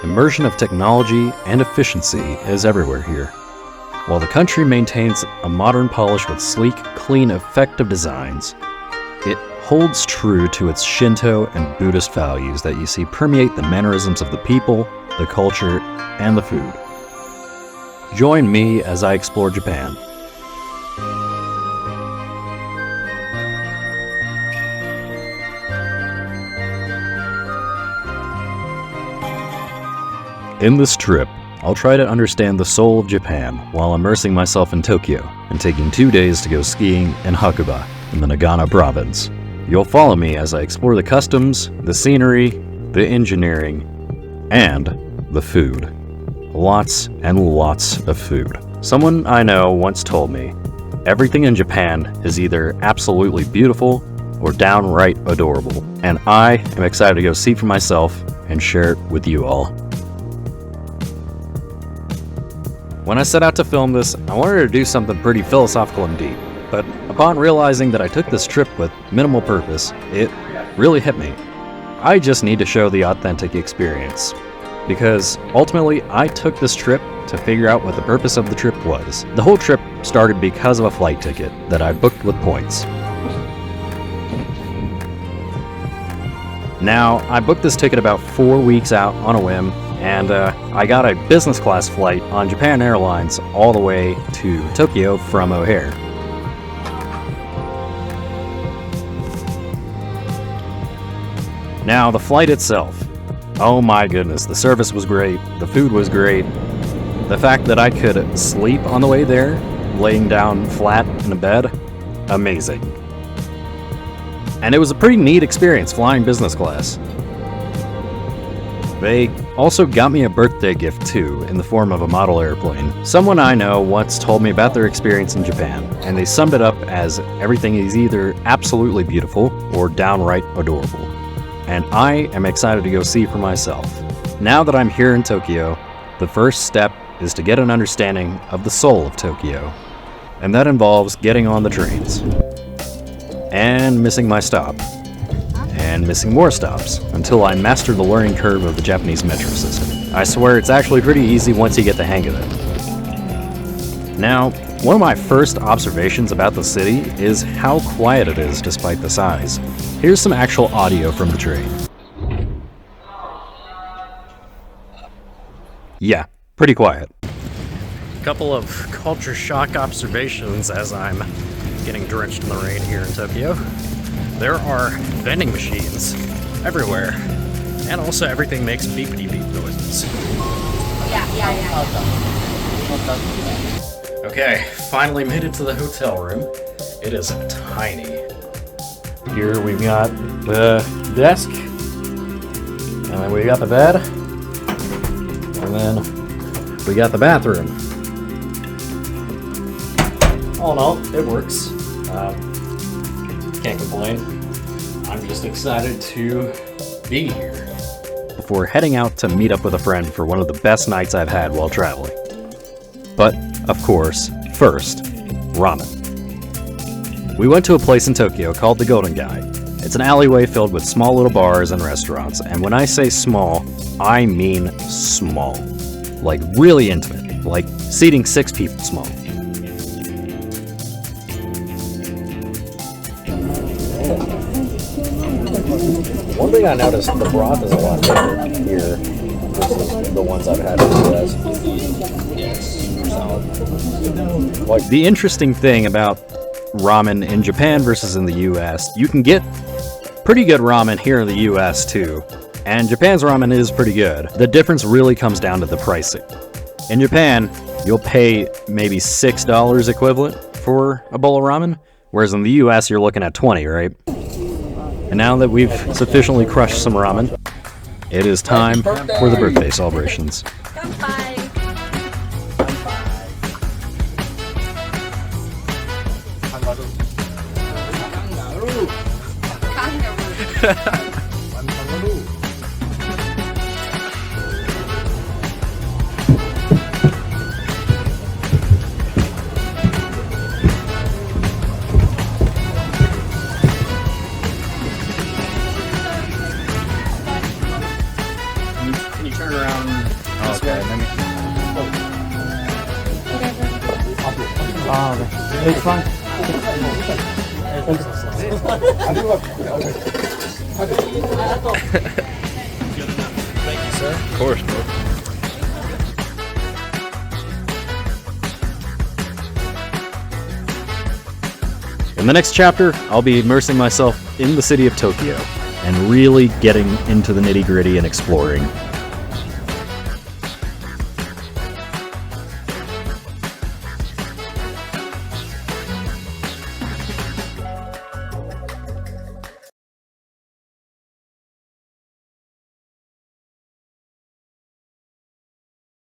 Immersion of technology and efficiency is everywhere here. While the country maintains a modern polish with sleek, clean, effective designs, it holds true to its Shinto and Buddhist values that you see permeate the mannerisms of the people, the culture, and the food. Join me as I explore Japan. In this trip, I'll try to understand the soul of Japan while immersing myself in Tokyo and taking 2 days to go skiing in Hakuba in the Nagano province. You'll follow me as I explore the customs, the scenery, the engineering, and the food. Lots and lots of food. Someone I know once told me, everything in Japan is either absolutely beautiful or downright adorable, and I am excited to go see for myself and share it with you all. When I set out to film this, I wanted to do something pretty philosophical and deep, but upon realizing that I took this trip with minimal purpose, it really hit me. I just need to show the authentic experience. Because ultimately, I took this trip to figure out what the purpose of the trip was. The whole trip started because of a flight ticket that I booked with points. Now, I booked this ticket about 4 weeks out on a whim, and I got a business class flight on Japan Airlines all the way to Tokyo from O'Hare. Now, the flight itself. Oh my goodness, the service was great, the food was great. The fact that I could sleep on the way there, laying down flat in a bed, amazing. And it was a pretty neat experience flying business class. They also got me a birthday gift too, in the form of a model airplane. Someone I know once told me about their experience in Japan, and they summed it up as everything is either absolutely beautiful or downright adorable. And I am excited to go see for myself. Now that I'm here in Tokyo, the first step is to get an understanding of the soul of Tokyo. And that involves getting on the trains. And missing my stop. And missing more stops, until I master the learning curve of the Japanese metro system. I swear it's actually pretty easy once you get the hang of it. Now, one of my first observations about the city is how quiet it is despite the size. Here's some actual audio from the train. Yeah, pretty quiet. A couple of culture shock observations as I'm getting drenched in the rain here in Tokyo. There are vending machines everywhere, and also everything makes beepity beep noises. Okay, finally made it to the hotel room. It is tiny. Here we've got the desk, and then we got the bed, and then we got the bathroom. All in all, it works. Can't complain. I'm just excited to be here. Before heading out to meet up with a friend for one of the best nights I've had while traveling. But, of course, first, ramen. We went to a place in Tokyo called the Golden Guy. It's an alleyway filled with small little bars and restaurants, and when I say small, I mean small. Like really intimate, like seating 6 people small. One thing I noticed, the broth is a lot better here versus the ones I've had in the US. Yes, solid. Like, the interesting thing about ramen in Japan versus in the US, you can get pretty good ramen here in the US too, and Japan's ramen is pretty good. The difference really comes down to the pricing. In Japan, you'll pay maybe $6 equivalent for a bowl of ramen, whereas in the US you're looking at 20, right? And now that we've sufficiently crushed some ramen, it is time for the birthday celebrations. Can you turn around? okay. It's fine. Of course, bro. In the next chapter, I'll be immersing myself in the city of Tokyo and really getting into the nitty-gritty and exploring.